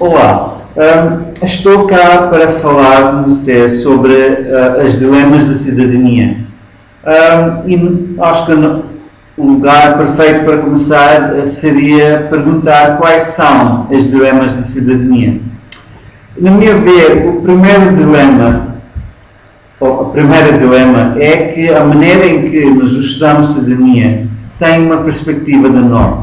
Olá, estou cá para falar com você sobre os dilemas da cidadania. E acho que o lugar perfeito para começar seria perguntar quais são os dilemas da cidadania. Na minha ver, o primeiro dilema, ou a primeira dilema, é que a maneira em que nós estudamos cidadania tem uma perspectiva do norte.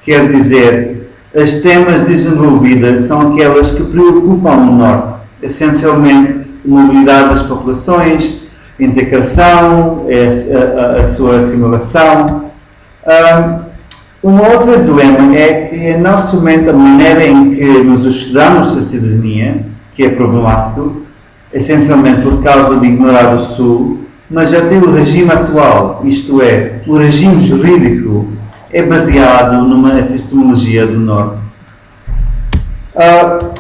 Quer dizer, as temas desenvolvidas são aquelas que preocupam o norte, essencialmente a mobilidade das populações, a integração, a sua assimilação. Uma outra dilema é que não somente a maneira em que nós estudamos a cidadania, que é problemático, essencialmente por causa de ignorar o Sul, mas até o regime atual, isto é, o regime jurídico, é baseado numa epistemologia do Norte.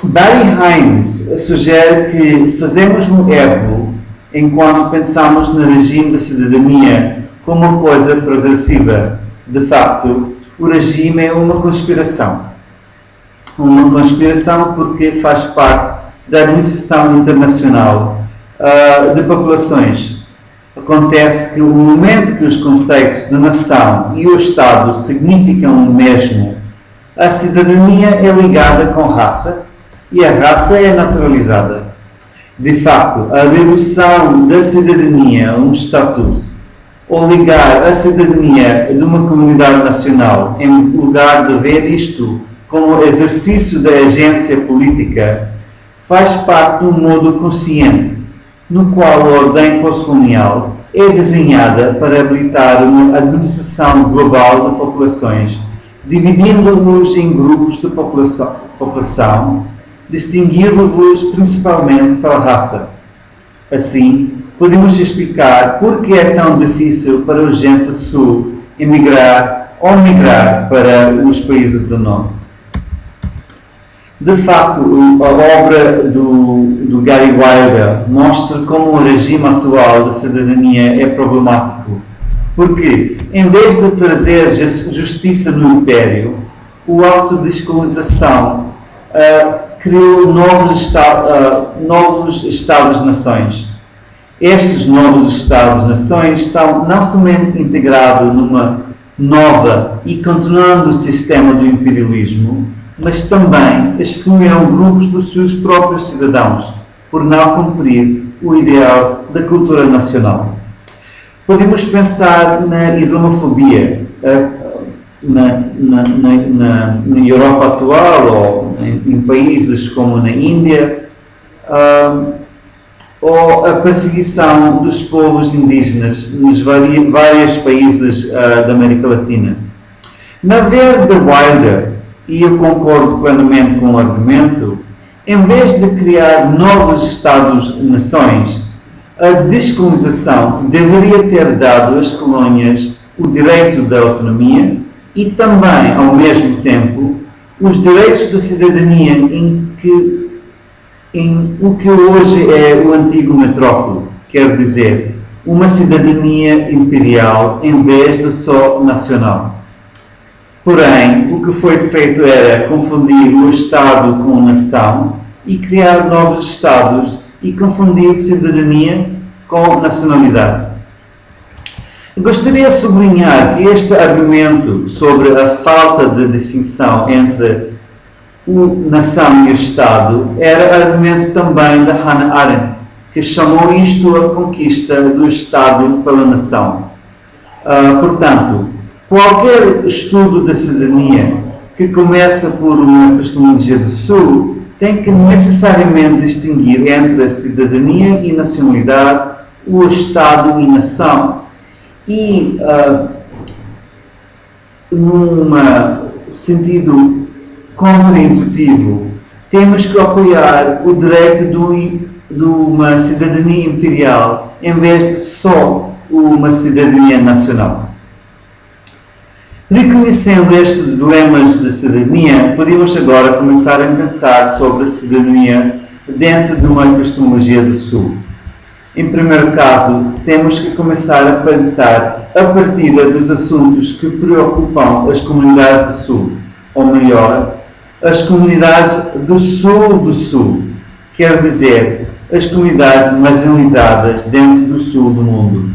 Barry Hines sugere que fazemos um erro enquanto pensamos no regime da cidadania como uma coisa progressiva. De facto, o regime é uma conspiração. Uma conspiração porque faz parte da administração internacional de populações. Acontece que o momento que os conceitos de nação e o Estado significam o mesmo, a cidadania é ligada com raça e a raça é naturalizada. De facto, a redução da cidadania a um status ou ligar a cidadania de uma comunidade nacional em lugar de ver isto como exercício da agência política faz parte de um modo consciente no qual a ordem pós-colonial é desenhada para habilitar uma administração global de populações, dividindo-os em grupos de população, distinguindo-os principalmente pela raça. Assim, podemos explicar por que é tão difícil para o gente do Sul emigrar ou migrar para os países do Norte. De facto, a obra do Gary Wilder mostra como o regime atual da cidadania é problemático, porque, em vez de trazer justiça no Império, o ato de descolonização criou novos Estados-nações. Estes novos Estados-nações estão não somente integrados numa nova e continuando o sistema do imperialismo, mas também excluíram grupos dos seus próprios cidadãos por não cumprir o ideal da cultura nacional. Podemos pensar na islamofobia na Europa atual ou em países como na Índia, ou a perseguição dos povos indígenas nos vários países da América Latina. Na ver de Wilder, e eu concordo plenamente com o argumento, em vez de criar novos Estados-nações, a descolonização deveria ter dado às colónias o direito da autonomia e também, ao mesmo tempo, os direitos da cidadania em o que hoje é o antigo metrópole, quer dizer, uma cidadania imperial em vez de só nacional. Porém, o que foi feito era confundir o Estado com a nação e criar novos Estados e confundir cidadania com nacionalidade. Gostaria de sublinhar que este argumento sobre a falta de distinção entre a nação e o Estado era argumento também da Hannah Arendt, que chamou isto a conquista do Estado pela nação. Portanto, qualquer estudo da cidadania que começa por uma epistemologia do Sul tem que necessariamente distinguir entre a cidadania e nacionalidade, o Estado e nação. E, num sentido contraintuitivo, temos que apoiar o direito de uma cidadania imperial em vez de só uma cidadania nacional. Reconhecendo estes dilemas da cidadania, podemos agora começar a pensar sobre a cidadania dentro de uma epistemologia do Sul. Em primeiro caso, temos que começar a pensar a partir dos assuntos que preocupam as comunidades do Sul, ou melhor, as comunidades do Sul, quer dizer, as comunidades marginalizadas dentro do Sul do mundo.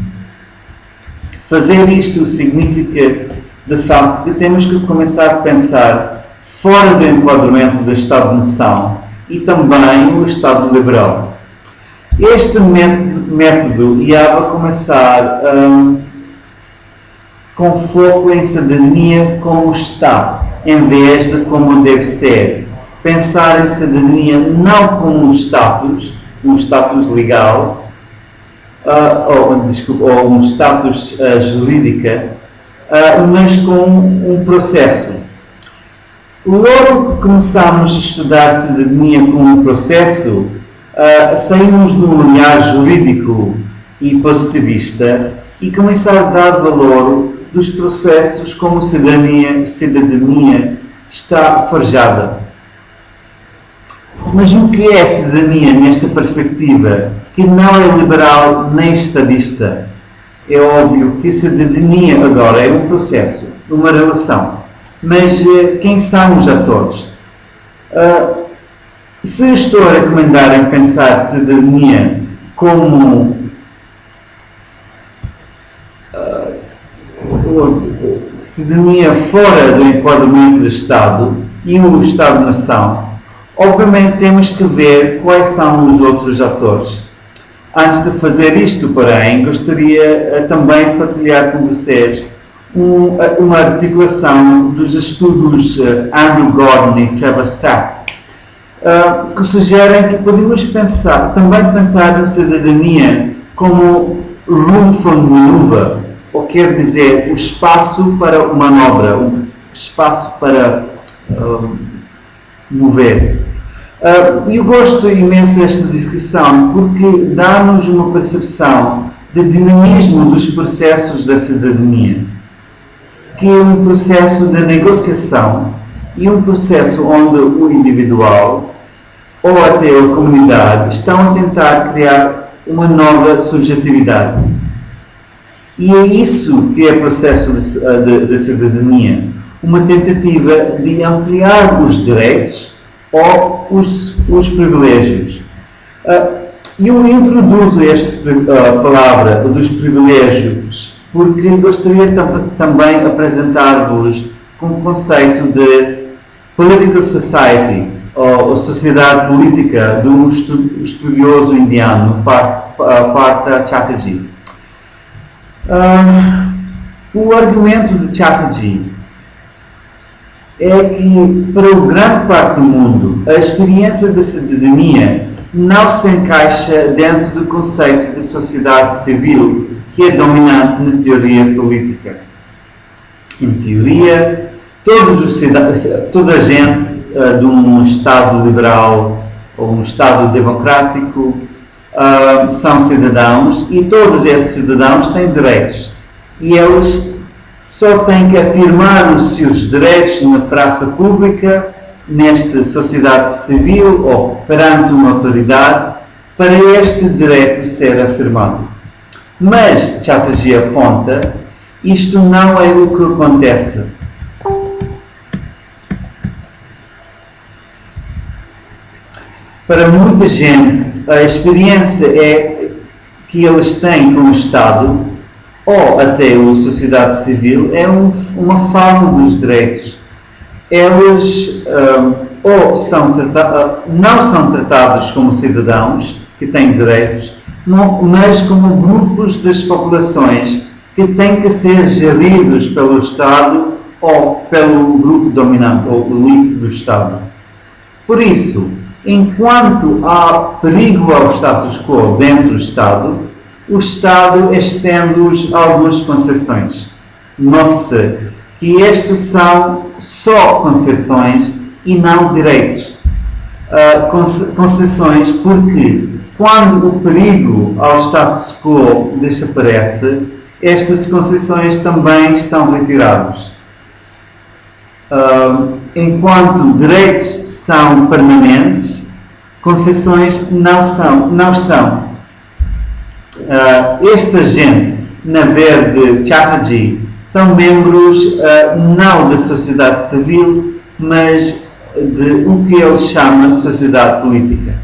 Fazer isto significa, de facto, que temos que começar a pensar fora do enquadramento do Estado-nação e também o Estado liberal. Este método ia a começar com foco em cidadania como Estado, em vez de como deve ser. Pensar em cidadania não como um status legal, ou um status jurídica, mas como um processo. Logo que começamos a estudar cidadania como um processo, saímos do olhar jurídico e positivista e começar a dar valor dos processos como cidadania está forjada. Mas o que é cidadania nesta perspectiva, que não é liberal nem estadista? É óbvio que cidadania agora é um processo, uma relação. Mas quem são os atores? Se estou a recomendar em pensar cidadania como cidadania fora do enquadramento do Estado e o Estado-nação, obviamente temos que ver quais são os outros atores. Antes de fazer isto, porém, gostaria também de partilhar com vocês uma articulação dos estudos Andrew Gordon e Trevor Stack, que sugerem que podemos também pensar na cidadania como room for maneuver, ou quer dizer, o espaço para manobra, o espaço para mover. Eu gosto imenso desta descrição porque dá-nos uma percepção de dinamismo dos processos da cidadania, que é um processo de negociação e um processo onde o individual ou até a comunidade estão a tentar criar uma nova subjetividade. E é isso que é o processo de cidadania, uma tentativa de ampliar os direitos ou os privilégios. Eu introduzo esta palavra dos privilégios porque gostaria também de apresentar-vos com o conceito de political society, ou sociedade política, de um estudioso indiano, Partha Chatterjee. O argumento de Chatterjee é que, para grande parte do mundo, a experiência da cidadania não se encaixa dentro do conceito de sociedade civil que é dominante na teoria política. Em teoria, toda a gente de um Estado liberal ou um Estado democrático são cidadãos e todos esses cidadãos têm direitos. E eles só têm que afirmar os seus direitos na praça pública, nesta sociedade civil ou perante uma autoridade, para este direito ser afirmado. Mas, Chatterjee aponta, isto não é o que acontece. Para muita gente, a experiência que eles têm com o Estado, ou até a sociedade civil, é uma falta dos direitos. Eles ou não são tratados como cidadãos que têm direitos, mas como grupos das populações que têm que ser geridos pelo Estado ou pelo grupo dominante, ou elite do Estado. Por isso, enquanto há perigo ao status quo dentro do Estado, o Estado estende-os algumas concessões. Note-se que estas são só concessões e não direitos. Concessões porque, quando o perigo ao status quo desaparece, estas concessões também estão retiradas. Enquanto direitos são permanentes, concessões não estão. Esta gente, na ver de Chatterjee, são membros não da sociedade civil, mas de o que ele chama sociedade política.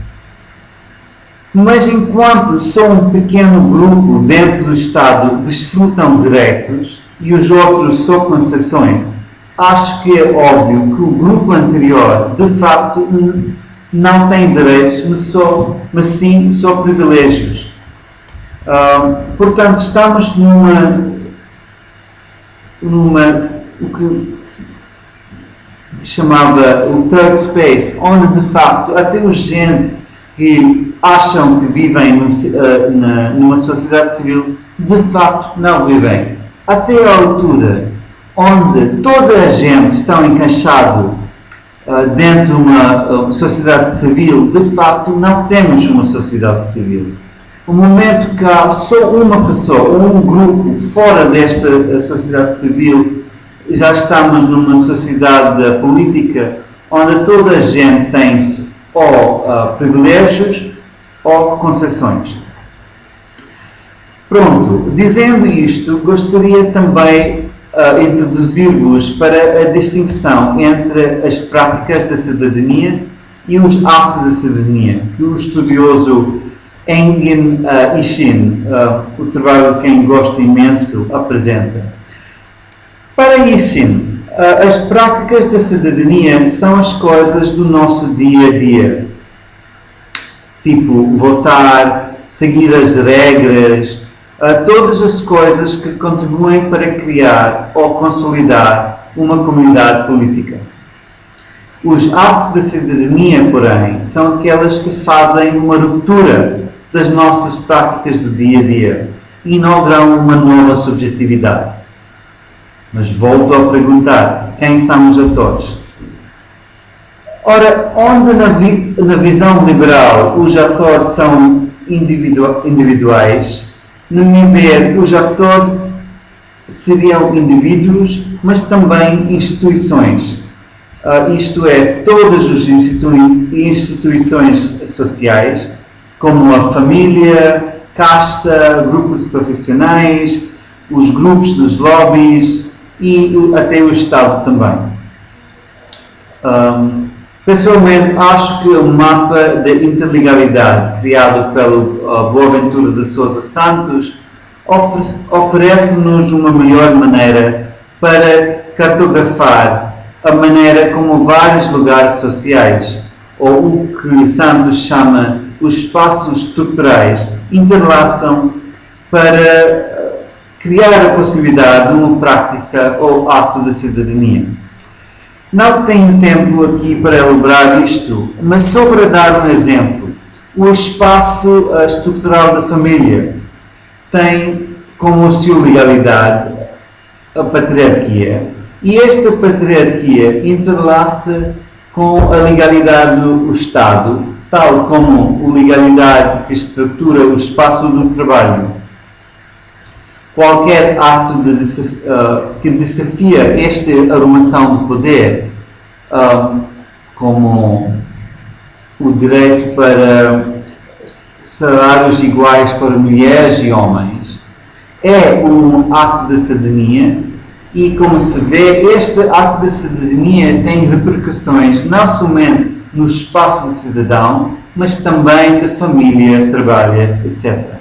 Mas enquanto só um pequeno grupo dentro do Estado desfrutam direitos e os outros só concessões, acho que é óbvio que o grupo anterior, de facto, não tem direitos, mas sim só privilégios. Portanto, estamos o que chamava o third space, onde de facto até os gente que acham que vivem numa sociedade civil, de facto não vivem. Até a altura onde toda a gente está encaixado dentro de uma sociedade civil, de facto não temos uma sociedade civil. O momento que há só uma pessoa ou um grupo fora desta sociedade civil, já estamos numa sociedade política onde toda a gente tem ou privilégios ou concessões. Pronto, dizendo isto, gostaria também introduzir-vos para a distinção entre as práticas da cidadania e os atos da cidadania, que o estudioso Engin Ishin, o trabalho de quem gosto imenso, apresenta. Para Ishin, as práticas da cidadania são as coisas do nosso dia a dia, tipo votar, seguir as regras, todas as coisas que contribuem para criar ou consolidar uma comunidade política. Os atos da cidadania, porém, são aquelas que fazem uma ruptura das nossas práticas do dia a dia e inaugurам uma nova subjetividade. Mas volto a perguntar, quem são os atores? Ora, onde na visão liberal os atores são individuais, na minha ver, os atores seriam indivíduos, mas também instituições. Isto é, todas as instituições sociais, como a família, casta, grupos profissionais, os grupos dos lobbies e até o Estado também. Pessoalmente, acho que o mapa da interlegalidade criado pelo Boaventura de Sousa Santos oferece-nos uma melhor maneira para cartografar a maneira como vários lugares sociais, ou o que Santos chama os espaços estruturais, interlaçam para criar a possibilidade de uma prática ou ato de cidadania. Não tenho tempo aqui para elaborar isto, mas só para dar um exemplo. O espaço estrutural da família tem como sua legalidade a patriarquia, e esta patriarquia interlaça com a legalidade do Estado, tal como a legalidade que estrutura o espaço do trabalho. Qualquer ato que desafia esta arrumação do poder, como o direito para salários iguais para mulheres e homens, é um ato de cidadania e, como se vê, este ato de cidadania tem repercussões não somente no espaço do cidadão, mas também da família, trabalho, etc.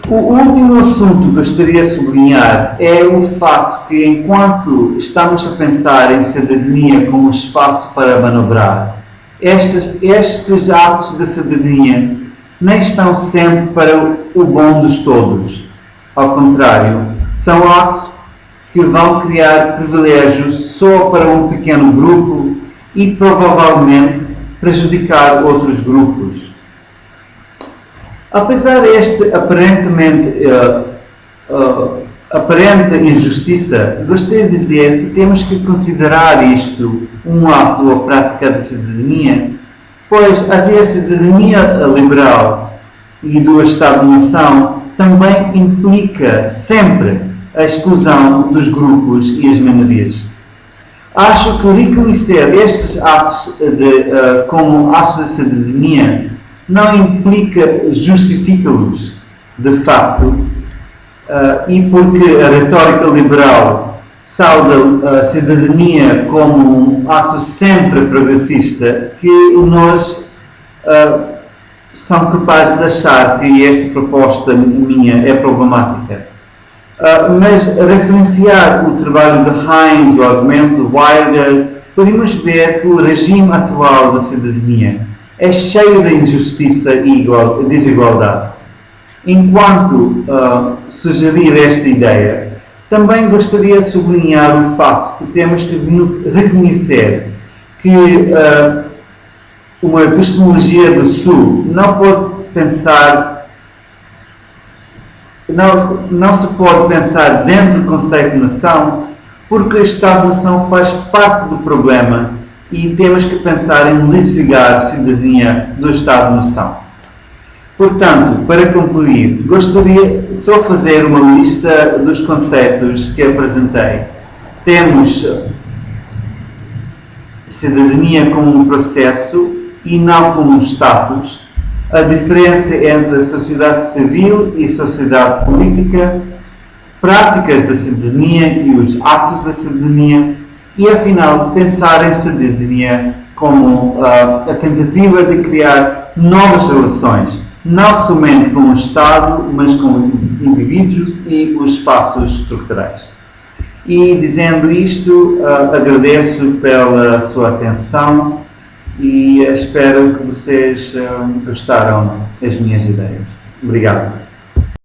O último assunto que gostaria de sublinhar é o facto que, enquanto estamos a pensar em cidadania como espaço para manobrar, estes atos de cidadania nem estão sempre para o bom dos todos. Ao contrário, são atos que vão criar privilégios só para um pequeno grupo e provavelmente prejudicar outros grupos. Apesar deste aparente injustiça, gostaria de dizer que temos que considerar isto um ato ou prática de cidadania, pois a cidadania liberal e do Estado-nação também implica sempre a exclusão dos grupos e as minorias. Acho que reconhecer estes atos como atos de cidadania não implica justificá-los, de facto, e porque a retórica liberal sauda a cidadania como um ato sempre progressista, que nós são capazes de achar que esta proposta minha é problemática. Mas a referenciar o trabalho de Hines, o argumento de Wilder, podemos ver que o regime atual da cidadania é cheio de injustiça e desigualdade. Enquanto sugerir esta ideia, também gostaria de sublinhar o facto que temos que reconhecer que uma epistemologia do Sul não se pode pensar dentro do conceito de nação, porque o Estado-nação faz parte do problema e temos que pensar em desligar a cidadania do Estado-nação. Portanto, para concluir, gostaria só de fazer uma lista dos conceitos que apresentei. Temos cidadania como um processo e não como um status, a diferença entre a sociedade civil e sociedade política, práticas da cidadania e os atos da cidadania, e afinal pensar em cidadania como a tentativa de criar novas relações, não somente com o Estado, mas com indivíduos e os espaços estruturais. E dizendo isto, agradeço pela sua atenção e espero que vocês gostaram das minhas ideias. Obrigado.